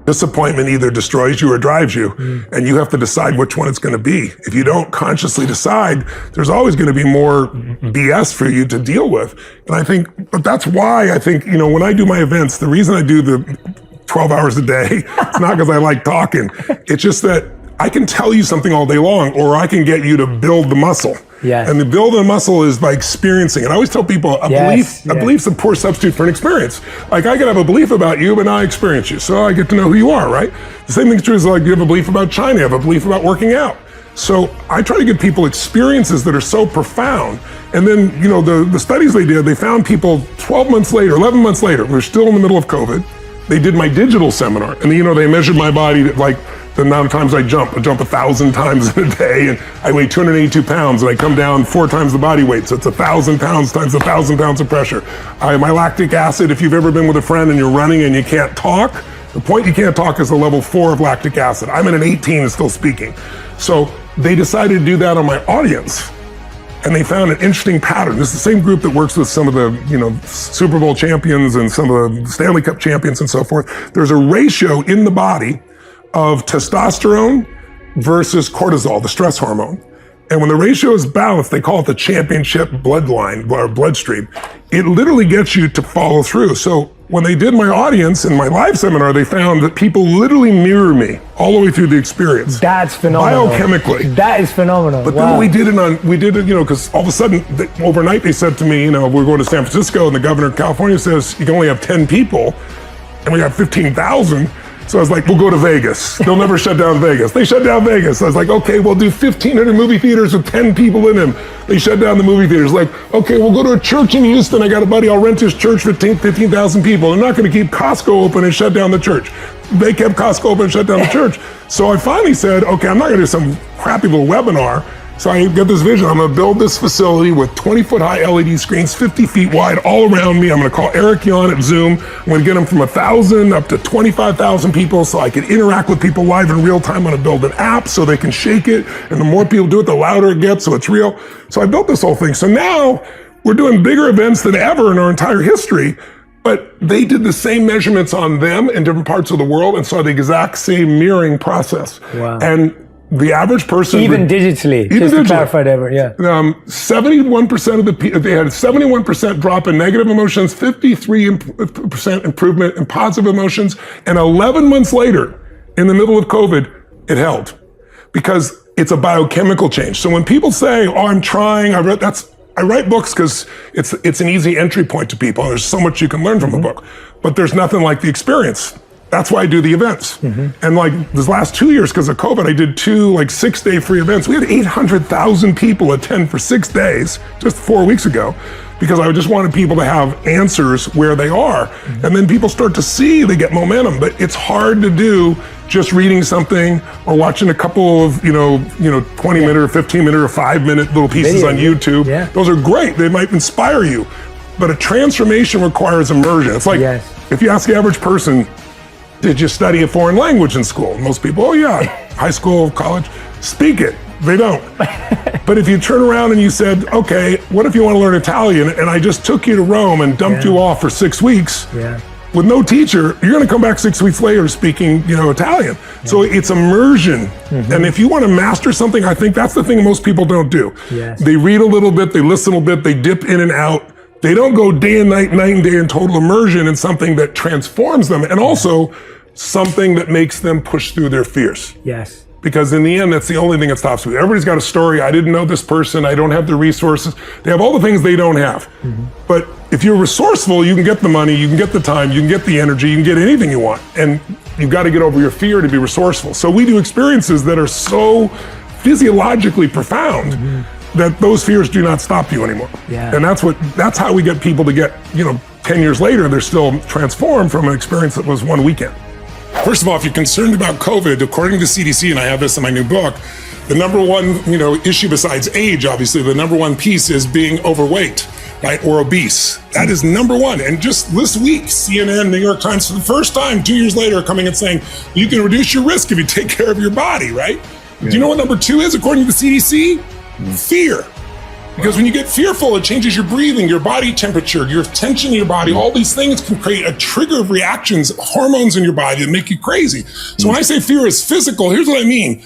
Disappointment either destroys you or drives you, and you have to decide which one it's going to be. If you don't consciously decide, there's always going to be more BS for you to deal with. And I think, but that's why I think, when I do my events, the reason I do the 12 hours a day, it's not because I like talking. It's just that I can tell you something all day long, or I can get you to build the muscle. Yes. And the build of the muscle is by experiencing it. I always tell people a belief's a poor substitute for an experience. Like I could have a belief about you, but now I experience you. So I get to know who you are, right? The same thing's true as like you have a belief about China, you have a belief about working out. So I try to give people experiences that are so profound. And then, the studies they did, they found people 12 months later, 11 months later, we're still in the middle of COVID. They did my digital seminar, and they measured my body like the amount of times I jump 1,000 times in a day, and I weigh 282 pounds, and I come down 4 times the body weight, so it's 1,000 pounds times 1,000 pounds of pressure. My lactic acid, if you've ever been with a friend and you're running and you can't talk, the point you can't talk is a level 4 of lactic acid. I'm at an 18 and still speaking. So they decided to do that on my audience, and they found an interesting pattern. This is the same group that works with some of the, Super Bowl champions and some of the Stanley Cup champions and so forth. There's a ratio in the body of testosterone versus cortisol, the stress hormone. And when the ratio is balanced, they call it the championship bloodline or bloodstream. It literally gets you to follow through. So when they did my audience in my live seminar, they found that people literally mirror me all the way through the experience. That's phenomenal. Biochemically. That is phenomenal. But then we did it, because all of a sudden, overnight they said to me, we're going to San Francisco, and the governor of California says you can only have 10 people, and we got 15,000. So I was like, we'll go to Vegas. They'll never shut down Vegas. They shut down Vegas. I was like, okay, we'll do 1,500 movie theaters with 10 people in them. They shut down the movie theaters. Like, okay, we'll go to a church in Houston. I got a buddy, I'll rent his church for 15,000 people. They're not going to keep Costco open and shut down the church. They kept Costco open and shut down the church. So I finally said, okay, I'm not going to do some crappy little webinar. So I get this vision. I'm going to build this facility with 20-foot high LED screens, 50 feet wide, all around me. I'm going to call Eric Yon at Zoom. I'm going to get them from 1,000 up to 25,000 people so I can interact with people live in real time. I'm going to build an app so they can shake it. And the more people do it, the louder it gets, so it's real. So I built this whole thing. So now we're doing bigger events than ever in our entire history. But they did the same measurements on them in different parts of the world and saw the exact same mirroring process. Wow. And the average person, even digitally, just to clarify that, 71% of the people, they had 71% drop in negative emotions, 53% improvement in positive emotions, and 11 months later, in the middle of COVID, it held because it's a biochemical change. So when people say, "Oh, I'm trying," I write books because it's an easy entry point to people. There's so much you can learn from a book, but there's nothing like the experience. That's why I do the events. And like this last 2 years, because of COVID, I did 2 6-day free events. We had 800,000 people attend for 6 days, just 4 weeks ago, because I just wanted people to have answers where they are. And then people start to see, they get momentum, but it's hard to do just reading something or watching a couple of, 20-minute or 15-minute or 5-minute little pieces on YouTube. Yeah. Those are great. They might inspire you, but a transformation requires immersion. It's like, if you ask the average person, did you study a foreign language in school? Most people, oh yeah, high school, college, speak it. They don't. But if you turn around and you said, okay, what if you want to learn Italian? And I just took you to Rome and dumped you off for 6 weeks with no teacher, you're going to come back 6 weeks later speaking, Italian. So it's immersion. And if you want to master something, I think that's the thing most people don't do. They read a little bit, they listen a little bit, they dip in and out. They don't go day and night and day in total immersion in something that transforms them and also something that makes them push through their fears. Yes. Because in the end, that's the only thing that stops you. Everybody's got a story. I didn't know this person. I don't have the resources. They have all the things they don't have. But if you're resourceful, you can get the money, you can get the time, you can get the energy, you can get anything you want. And you've got to get over your fear to be resourceful. So we do experiences that are so physiologically profound that those fears do not stop you anymore. And that's how we get people to get, 10 years later, they're still transformed from an experience that was one weekend. First of all, if you're concerned about COVID, according to CDC, and I have this in my new book, the number one, issue besides age, obviously, the number one piece is being overweight, right, or obese. That is number one. And just this week, CNN, New York Times, for the first time, 2 years later, are coming and saying, you can reduce your risk if you take care of your body, right? Do you know what number two is, according to the CDC? Fear. Because when you get fearful, it changes your breathing, your body temperature, your tension in your body. All these things can create a trigger of reactions, hormones in your body that make you crazy. So when I say fear is physical, here's what I mean.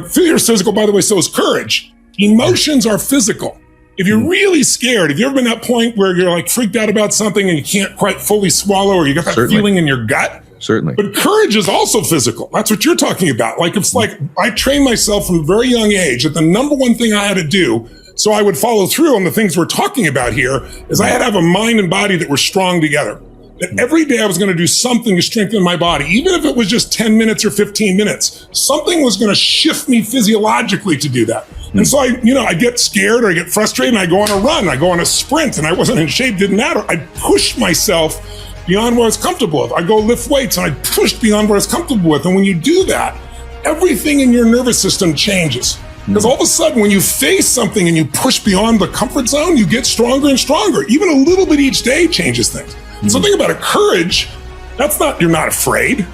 Fear is physical, by the way, so is courage. Emotions are physical. If you're really scared, have you ever been at that point where you're like freaked out about something and you can't quite fully swallow, or you got that feeling in your gut? Certainly. But courage is also physical. That's what you're talking about. Like, it's like I trained myself from a very young age that the number one thing I had to do so I would follow through on the things we're talking about here is I had to have a mind and body that were strong together. That every day I was going to do something to strengthen my body, even if it was just 10 minutes or 15 minutes. Something was going to shift me physiologically to do that. And so I get scared or I get frustrated and I go on a run, I go on a sprint, and I wasn't in shape, didn't matter. I pushed myself beyond what I was comfortable with. I go lift weights and I pushed beyond what I was comfortable with. And when you do that, everything in your nervous system changes. Because all of a sudden, when you face something and you push beyond the comfort zone, you get stronger and stronger. Even a little bit each day changes things. So think about it. Courage, that's not, you're not afraid,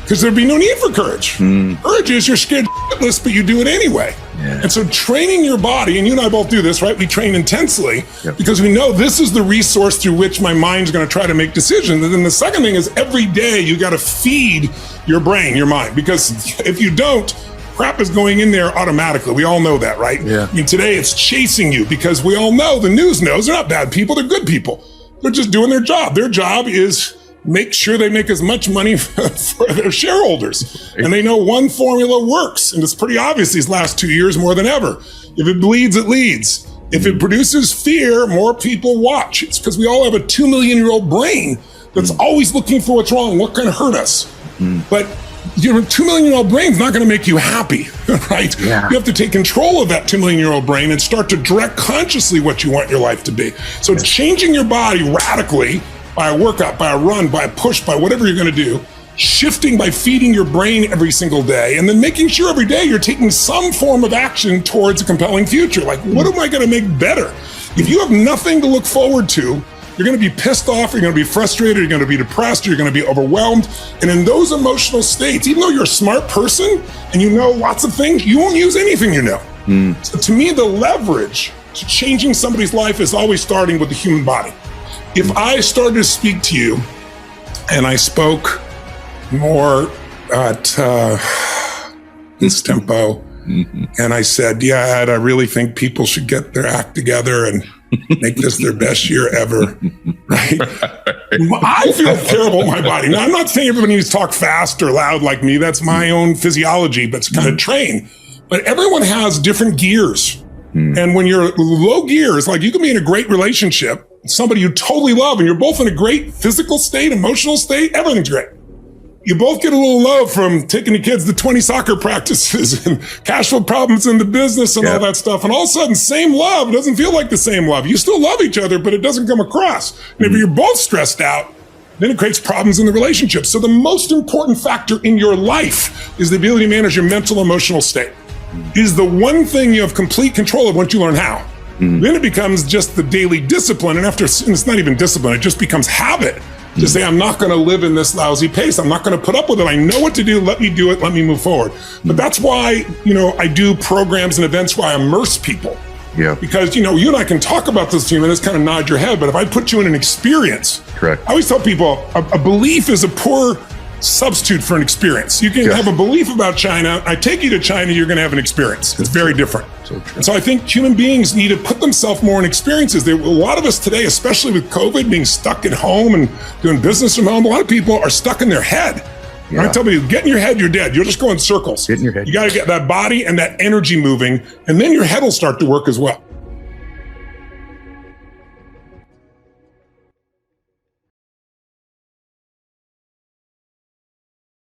because there'd be no need for courage. Courage is you're scared shitless, but you do it anyway. And so training your body, and you and I both do this, right? We train intensely because we know this is the resource through which my mind's going to try to make decisions. And then the second thing is every day you got to feed your brain, your mind, because if you don't, crap is going in there automatically. We all know that, right? I mean, today it's chasing you because we all know, the news knows, they're not bad people, they're good people. They're just doing their job. Their job is make sure they make as much money for their shareholders. And they know one formula works. And it's pretty obvious these last 2 years more than ever. If it bleeds, it leads. If it produces fear, more people watch. It's because we all have a 2 million-year-old brain that's always looking for what's wrong, what can hurt us. But your 2 million-year-old brain's not going to make you happy, right? You have to take control of that 2 million-year-old brain and start to direct consciously what you want your life to be. So changing your body radically by a workout, by a run, by a push, by whatever you're going to do, shifting by feeding your brain every single day, and then making sure every day you're taking some form of action towards a compelling future. Like, what am I going to make better? If you have nothing to look forward to, you're going to be pissed off, you're going to be frustrated, you're going to be depressed, you're going to be overwhelmed. And in those emotional states, even though you're a smart person and you know lots of things, you won't use anything you know. So to me, the leverage to changing somebody's life is always starting with the human body. If I started to speak to you and I spoke more at this tempo, and I said, Ed, I really think people should get their act together and make this their best year ever, right? I feel terrible in my body. Now, I'm not saying everybody needs to talk fast or loud like me. That's my own physiology, but it's kind of trained. But everyone has different gears. And when you're low gears, like you can be in a great relationship, somebody you totally love, and you're both in a great physical state, emotional state, everything's great. You both get a little low from taking the kids to 20 soccer practices and cash flow problems in the business and all that stuff. And all of a sudden, same love doesn't feel like the same love. You still love each other, but it doesn't come across. And if you're both stressed out, then it creates problems in the relationship. So the most important factor in your life is the ability to manage your mental, emotional state. It is the one thing you have complete control of once you learn how. Then it becomes just the daily discipline. And it's not even discipline, it just becomes habit. To say, I'm not going to live in this lousy pace. I'm not going to put up with it. I know what to do. Let me do it. Let me move forward. But that's why, I do programs and events where I immerse people. Because, you and I can talk about this to you and just kind of nod your head. But if I put you in an experience, I always tell people a belief is a poor substitute for an experience. You can have a belief about China. I take you to China, you're going to have an experience. It's very different. And so I think human beings need to put themselves more in experiences. A lot of us today, especially with COVID, being stuck at home and doing business from home, a lot of people are stuck in their head. I tell you, get in your head, you're dead. You'll just go in circles. Get in your head. You got to get that body and that energy moving, and then your head will start to work as well.